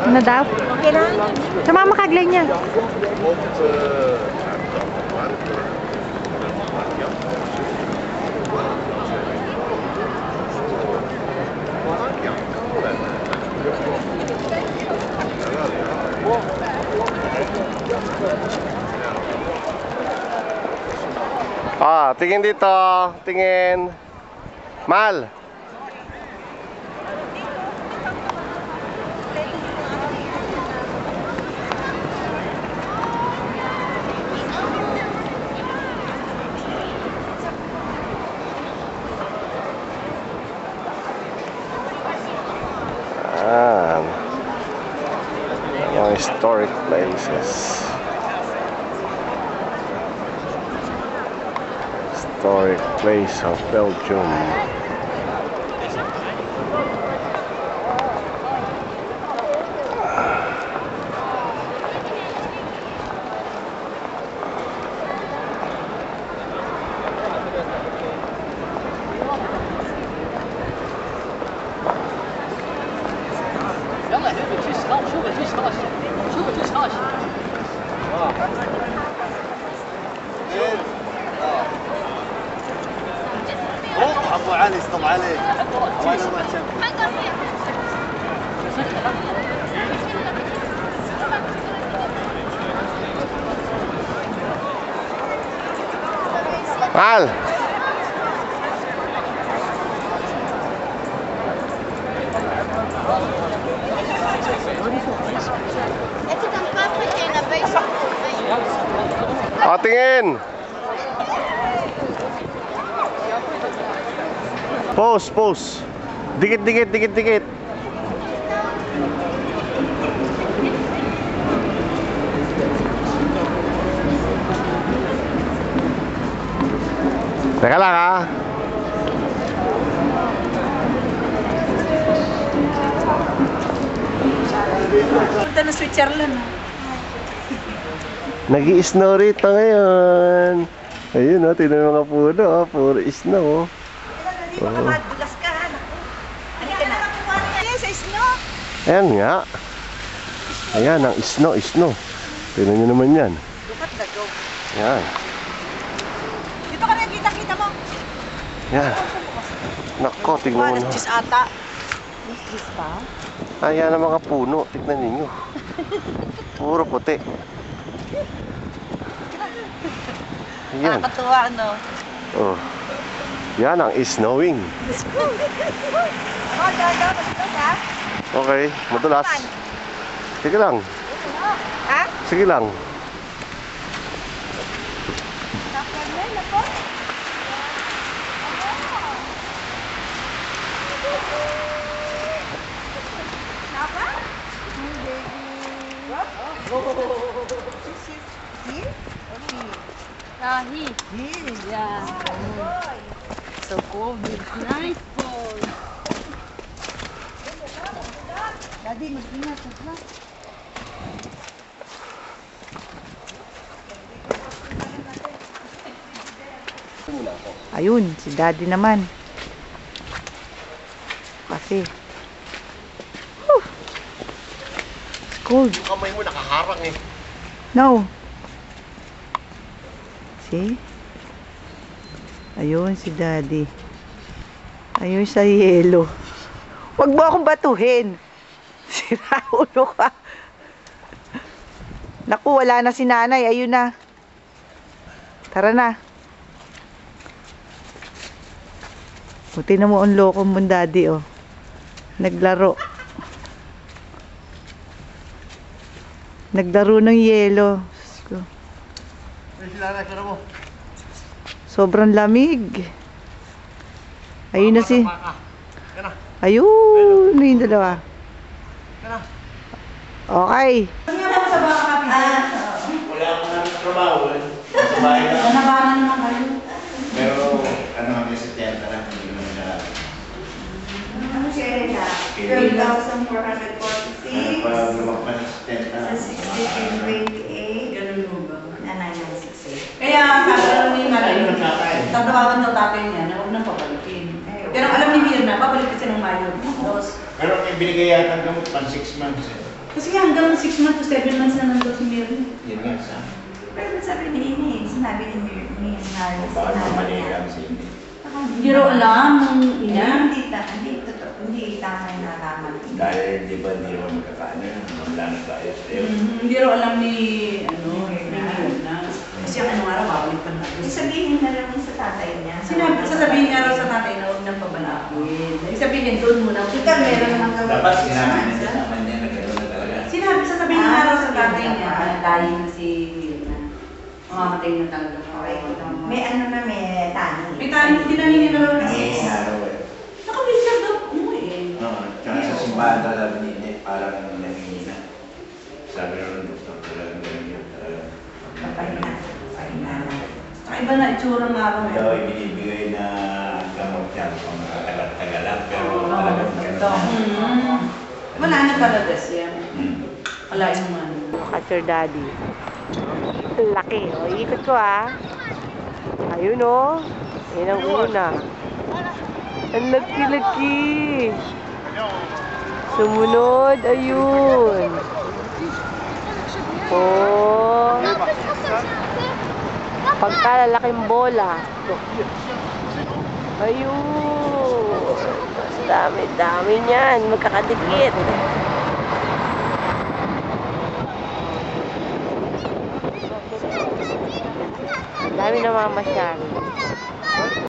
Ano daw? Okay na. Sumama ka, Glenn niya. Tingin dito. Tingin. Mal. Mga historic places. Historic place of Belgium. ابو علي اسطم عليك Mal. Tingin. Pose, pose. Dikit, dikit, dikit, dikit. Teka lang ha. Punta na Switzerland. Nag-i-snow rito ngayon. Ayun o, tingnan mga puno o. Puro snow o. Hindi baka madulas ka. Halika na. Yes, snow. Ayan nga. Ayan ang snow, snow. Tingnan nyo naman yan. Dukat na go. Ayan. Dito ka na kita-kita mo. Ayan. Nako, tingnan mo na. Cheese ata. Cheese pa? Ayan ang mga puno. Tingnan ninyo. Puro puti. Ayan. Nakakatuwa, ano? Oh. Yan ang snowing. Okay, madulas. Sige lang. Ha? Sige lang. He. Yeah. So cool. Nice boy. Daddy, mag-ingat na. Ayun, si Daddy naman. Kasi it's cold. Yung kamay mo nakaharang eh. No. See? Ayun si Daddy. Ayun sa yelo. Huwag mo akong batuhin. Sira ulo ka. Naku, wala na si nanay. Ayun na. Tara na. Buti na mo ang loko mong Daddy, oh. Naglaro. Naglaro ng yelo. Sobrang lamig. Ayun na si... Ayun, na yung dalawa. Okay. Wala akong namin trabaho. Sa bahay lang. Nanabanan naman kayo. Pero ano kami sa tiyenta lang. Hindi naman siya. Ano siya rin na? Ano 12,446. pa lumakpan sa tiyenta. Sa 1628. Ganun mo ba? Na 968. Kaya sabi ni Maray, Ayun, tatay. tatawagan daw tatay niya na huwag nang papalikin. Pero alam ni Mirna, babalik kasi ng Mayo. Tapos, Pero may binigay yata ng gamot pang 6 months eh. kasi hanggang 6 months to 7 months na nandun si Mirna. Yun nga sa. Pero sabi ni Ini, sinabi ni Nari, Baka sinabi mali niya. lang sa inyo. Hindi raw alam nung ina. Hindi tama yung nalaman. Dahil di ba hindi mo magkakaano yun. Wala na tayo sa iyo. Hindi raw alam ni Mirna. Kasi ang anong araw, babalik pa na. Sabihin na lang sa tatay niya. Sasabihin nga raw sa tatay na huwag nang pabalakin. Sabihin doon muna. Ikaw meron naman gawin. Dapat sinabi niya sa naman niya na gano'n na talaga. Sasabihin nga raw sa tatay niya na dahil na si Mirna. Mamamatay na talaga. Okay, may ano na may tani. May tani, tinaninin na raw na Nangihingi nga raw eh. Nakabisag daw umuwi eh. Oo, tsaka sa simbahan talaga ni parang nangihingi na. Sabi na ng doktor talagang gano'n yun. Papahinga. Papahinga na. Saka iba na itsura nga raw Daw eh. ibinibigay na gamot yan kung makatagal-tagal lang. Pero Oo, talagang ito. gano'n na. Wala na talaga siya. Hmm. Wala yung ano. At your daddy. Laki. O, ikot ko ah. Ayun o. Ayun ang una. Ang laki-laki. Sumunod. Ayun. Oh. Pagkalalaking bola. Ayun. Dami-dami niyan. Magkakadikit. Dami namamasyal.